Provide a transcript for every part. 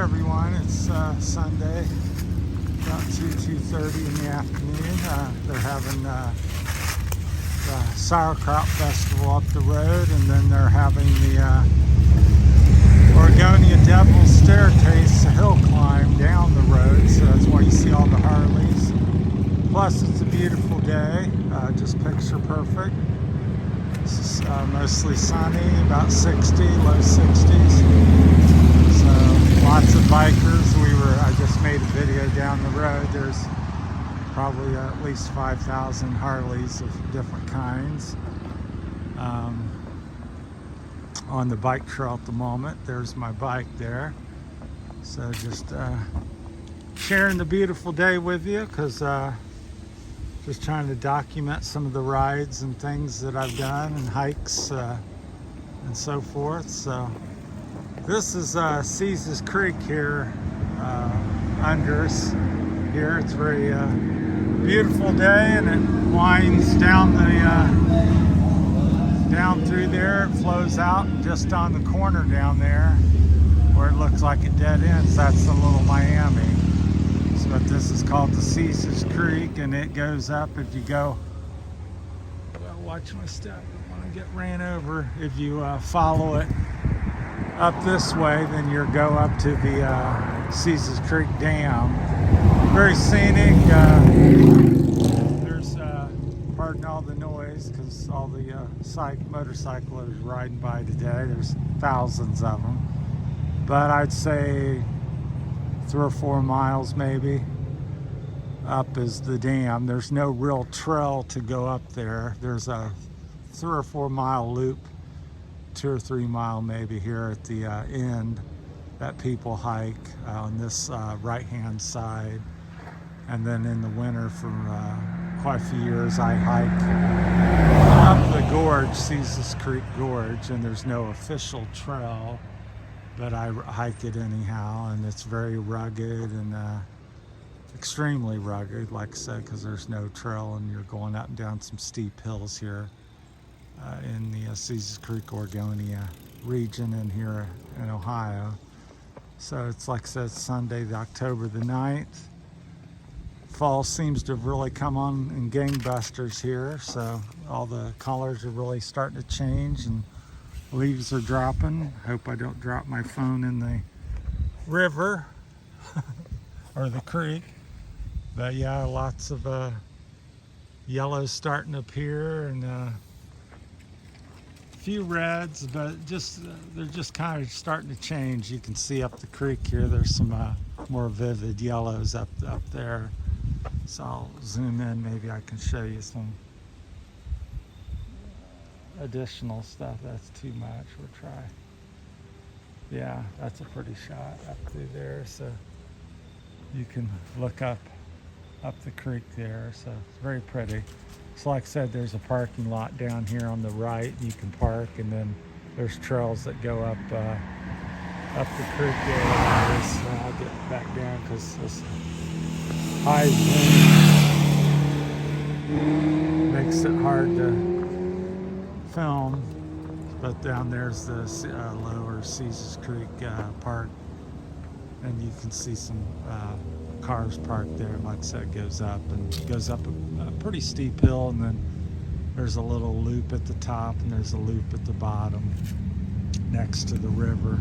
everyone. It's Sunday, about 2:30 in the afternoon. They're having the Sauerkraut Festival up the road, and then they're having the Oregonia Devil's Staircase, a hill climb down the road, so that's why you see all the Harleys. Plus, it's a beautiful day, just picture perfect. It's mostly sunny, about 60, low 60s. So lots of bikers. I just made a video down the road. There's probably at least 5,000 Harleys of different kinds on the bike trail at the moment. There's my bike there. So just sharing the beautiful day with you, because just trying to document some of the rides and things that I've done and hikes and so forth. So this is Caesars Creek here under us here. It's a very beautiful day, and it winds down down through there. It flows out, and just on the corner down there where it looks like it dead ends, that's the Little Miami. But this is called the Caesars Creek, and it goes up if you go, well, watch my step, I don't want to get ran over. If you follow it up this way, then you'll go up to the Caesars Creek Dam. Very scenic. There's, pardon all the noise, because all the motorcyclers riding by today. There's thousands of them. But I'd say 3 or 4 miles maybe up is the dam. There's no real trail to go up there. There's a 3 or 4 mile loop, 2 or 3 mile maybe here at the end that people hike on this right hand side. And then in the winter for quite a few years I hike up the gorge, Caesars Creek Gorge, and there's no official trail, but I hike it anyhow, and it's very rugged and extremely rugged, like I said, because there's no trail, and you're going up and down some steep hills here in the Caesars Creek, Oregonia region in here in Ohio. So it's like I said, Sunday, October the 9th. Fall seems to have really come on in gangbusters here, so all the colors are really starting to change, and leaves are dropping. Hope I don't drop my phone in the river or the creek. But yeah, lots of yellows starting to appear, and a few reds, but they're just kind of starting to change. You can see up the creek here, there's some more vivid yellows up there. So I'll zoom in, maybe I can show you some additional stuff. That's too much. We'll try. Yeah, that's a pretty shot up through there, so you can look up the creek there. So it's very pretty. So like I said, there's a parking lot down here on the right. You can park, and then there's trails that go up the creek there. I'll get back down because this high zoom makes it hard to film. But down there's the lower Caesars Creek Park, and you can see some cars parked there. Like I said, it goes up a pretty steep hill, and then there's a little loop at the top, and there's a loop at the bottom next to the river.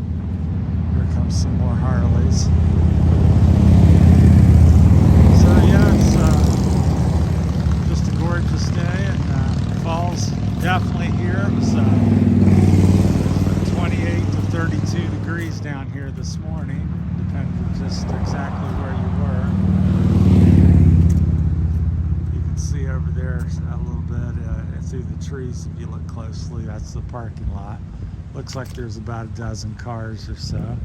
Here comes some more Harleys. So yeah, it's just a gorgeous day, and fall's definitely here. It was 28 to 32 degrees down here this morning, depending just exactly where you were. You can see over there a little bit through the trees if you look closely. That's the parking lot. Looks like there's about a dozen cars or so.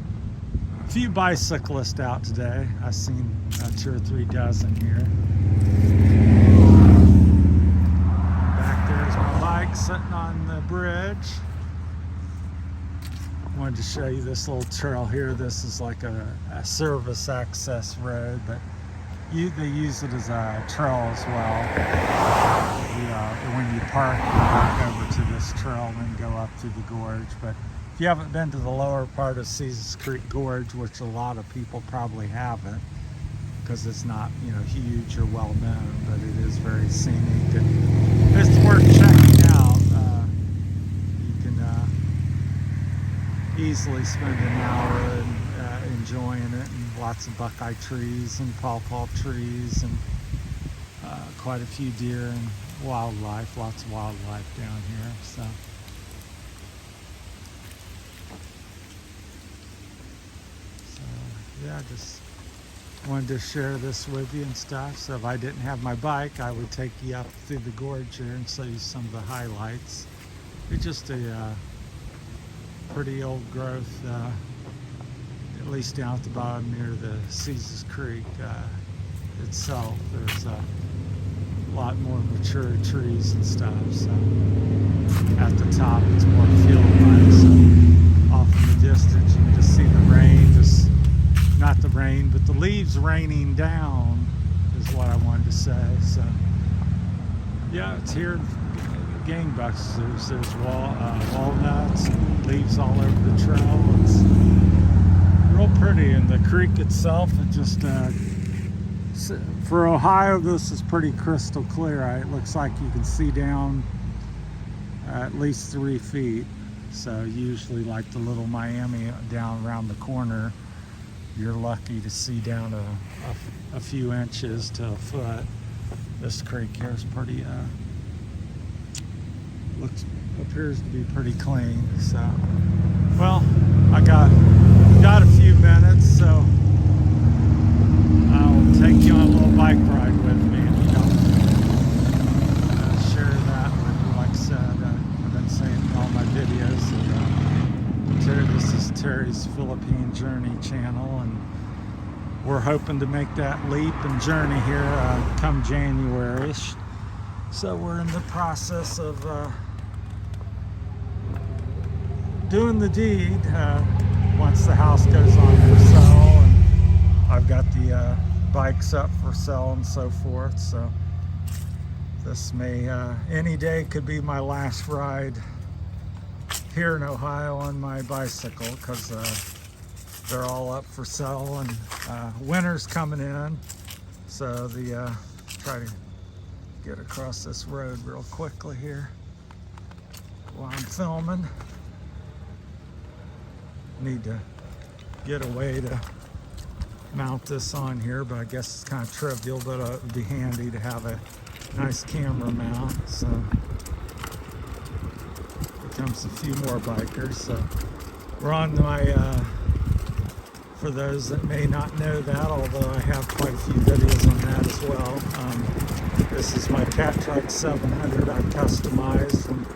A few bicyclists out today. I've seen 2 or 3 dozen here. Back there's my bike sitting on the bridge. Wanted to show you this little trail here. This is like a service access road, but they use it as a trail as well. When you park over to this trail and then go up through the gorge. But if you haven't been to the lower part of Caesars Creek Gorge, which a lot of people probably haven't, because it's not, you know, huge or well known, but it is very scenic and it's worth checking out. You can easily spend an hour enjoying it, and lots of buckeye trees and pawpaw trees, and quite a few deer and wildlife, lots of wildlife down here. So yeah, just wanted to share this with you and stuff. So if I didn't have my bike, I would take you up through the gorge here and show you some of the highlights. It's just a pretty old growth, at least down at the bottom near the Caesars Creek itself. There's a lot more mature trees and stuff. So at the top, it's more field-like. So off in the distance, you can just see the rain, just not the rain, but the leaves raining down is what I wanted to say. So yeah, it's here gangbusters. There's walnuts, leaves all over the trail. It's real pretty, and the creek itself, it just for Ohio, this is pretty crystal clear. It looks like you can see down at least 3 feet. So usually, like the Little Miami down around the corner, you're lucky to see down a few inches to a foot. This creek here is pretty appears to be pretty clean. So well, I got a few minutes, so I'll take you on a little bike ride with me, and share that with you. Like I said, I've been saying in all my videos that this is Terry's Philippine Journey channel, and we're hoping to make that leap and journey here come January-ish. So we're in the process of doing the deed once the house goes on for sale, and I've got the bikes up for sale and so forth. So this may any day could be my last ride here in Ohio on my bicycle, because they're all up for sale, and winter's coming in. So try to get across this road real quickly here while I'm filming. Need to get a way to mount this on here, but I guess it's kind of trivial, but it would be handy to have a nice camera mount. So here comes a few more bikers. So we're on my for those that may not know that, although I have quite a few videos on that as well, this is my Catrike 700 I've customized and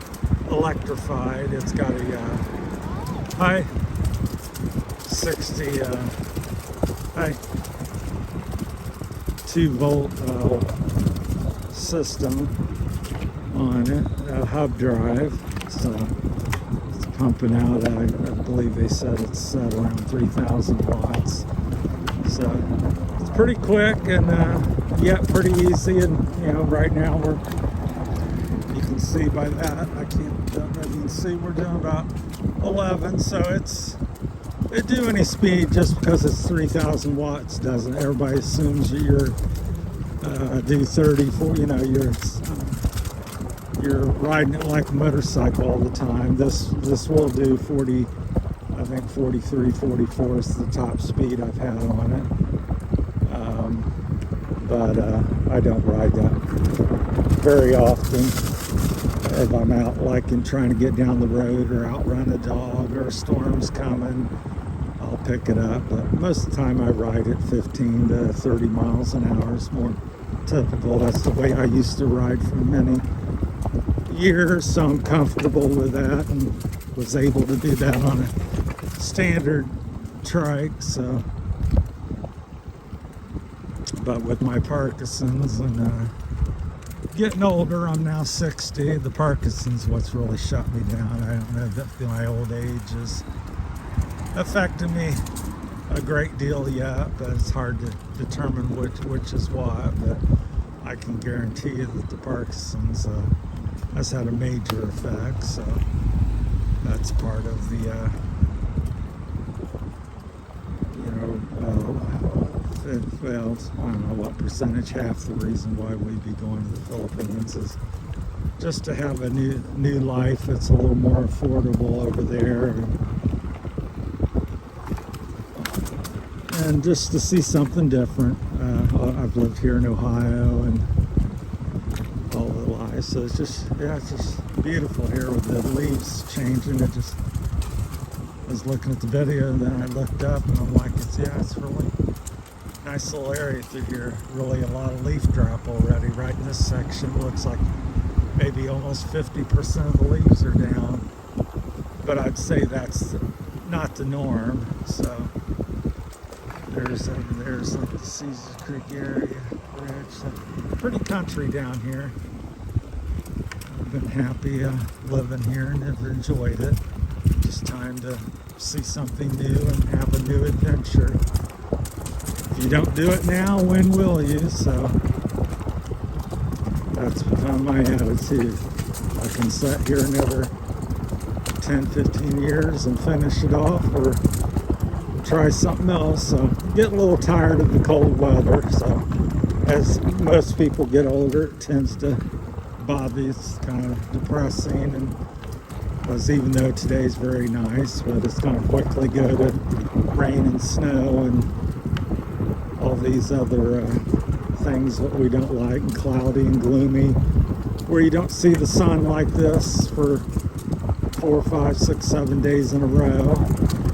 electrified. It's got a high 60 2-volt system on it, a hub drive. So it's pumping out, I believe they said it's set around 3,000 watts. So it's pretty quick and yet pretty easy. And right now you can see by that, don't know if you can see, we're doing about 11. So it do any speed just because it's 3,000 watts doesn't. Everybody assumes that you're do 30, 40, you're riding it like a motorcycle all the time. This will do 40, I think 43, 44 is the top speed I've had on it. But I don't ride that very often. If I'm out trying to get down the road or outrun a dog or a storm's coming, I'll pick it up. But most of the time I ride at 15 to 30 miles an hour. It's more typical. That's the way I used to ride for many years, so I'm comfortable with that and was able to do that on a standard trike. So, but with my Parkinson's and getting older, I'm now 60. The Parkinson's what's really shut me down. I don't know if my old age is affecting me a great deal yet, but it's hard to determine which is what. But I can guarantee you that the Parkinson's has had a major effect. So That's part of the, well, I don't know what percentage, half the reason why we'd be going to the Philippines is just to have a new life. It's a little more affordable over there. And just to see something different. I've lived here in Ohio and all the lives, so it's just beautiful here with the leaves changing. I was looking at the video and then I looked up and I'm like, it's really nice little area through here. Really a lot of leaf drop already. Right in this section, it looks like maybe almost 50% of the leaves are down, but I'd say that's not the norm. So there's like the Caesar Creek area bridge. So pretty country down here. I've been happy living here, never enjoyed it. Just time to see something new and have a new adventure. If you don't do it now, when will you? So that's become my attitude. I can sit here another 10, 15 years and finish it off, or try something else. So get a little tired of the cold weather. So as most people get older, it tends to bother you. It's kind of depressing, and because even though today's very nice, but it's going to quickly go to rain and snow and all these other things that we don't like, and cloudy and gloomy, where you don't see the sun like this for 4, 5, 6, 7 days in a row.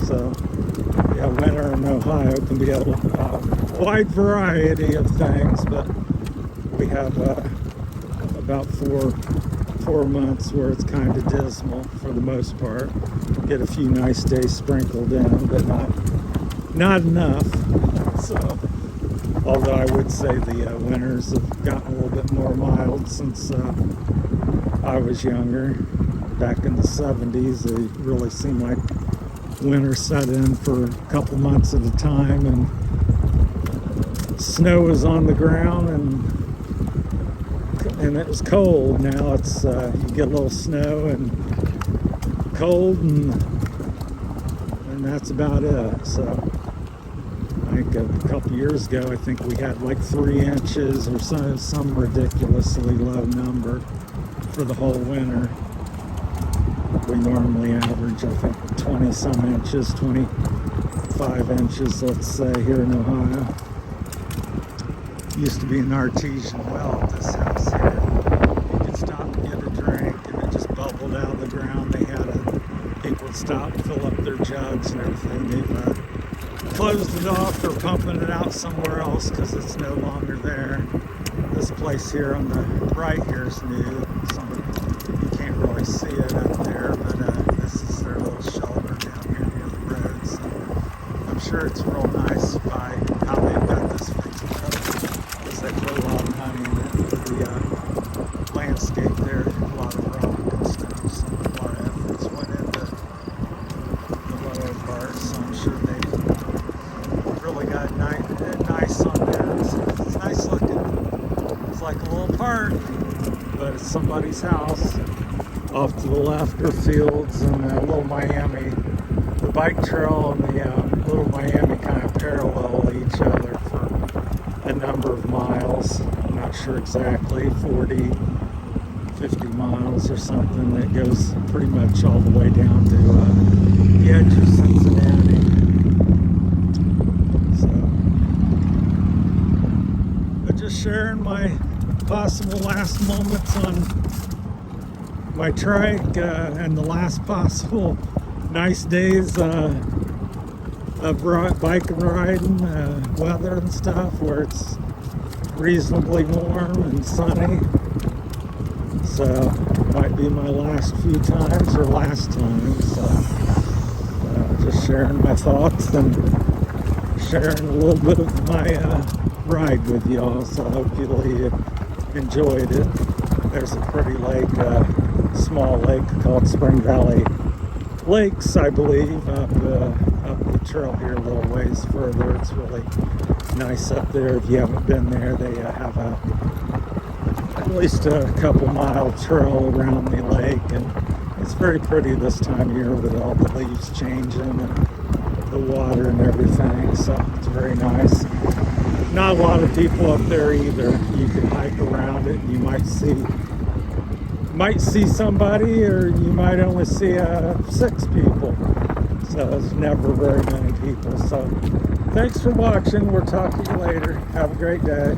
So yeah, winter in Ohio can be a wide variety of things, but we have about four months where it's kind of dismal for the most part. Get a few nice days sprinkled in, but not enough. So, although I would say the winters have gotten a little bit more mild since I was younger. Back in the 70s, they really seemed like winter set in for a couple months at a time, and snow was on the ground, and it was cold. Now it's you get a little snow and cold, and that's about it. So I think a couple years ago, I think we had like 3 inches or some ridiculously low number for the whole winter. We normally average, I think, 20 some inches, 25 inches, let's say, here in Ohio. Used to be an artesian well at this house here. You could stop and get a drink, and it just bubbled out of the ground. People would stop and fill up their jugs and everything. They've closed it off or pumping it out somewhere else because it's no longer there. This place here on the right here is new. You can't really see it up there, but this is their little shelter down here near the road. So I'm sure it's real nice by how they've got this fixed up, because they put a lot of money into the landscape there, a lot of rock and stuff. So a lot of efforts went into the lower part. So I'm sure they've really got it nice on there. It's nice looking. It's like a little park, but it's somebody's house. Off to the left are fields and Little Miami. The bike trail and the Little Miami kind of parallel each other for a number of miles. I'm not sure exactly, 40, 50 miles or something. That goes pretty much all the way down to the edge of Cincinnati. So, but just sharing my possible last moments on my trike and the last possible nice days of bike and riding, weather and stuff, where it's reasonably warm and sunny. So might be my last few times or last time. So just sharing my thoughts and sharing a little bit of my ride with y'all. So hopefully you enjoyed it. There's a pretty lake, small lake called Spring Valley Lakes, I believe, up the trail here a little ways further. It's really nice up there. If you haven't been there, they have at least a couple mile trail around the lake, and It's very pretty this time of year with all the leaves changing and the water and everything, so it's very nice. Not a lot of people up there either. You can hike around it and you might see somebody, or you might only see 6 people. So it's never very many people. So thanks for watching. We'll talk to you later. Have a great day.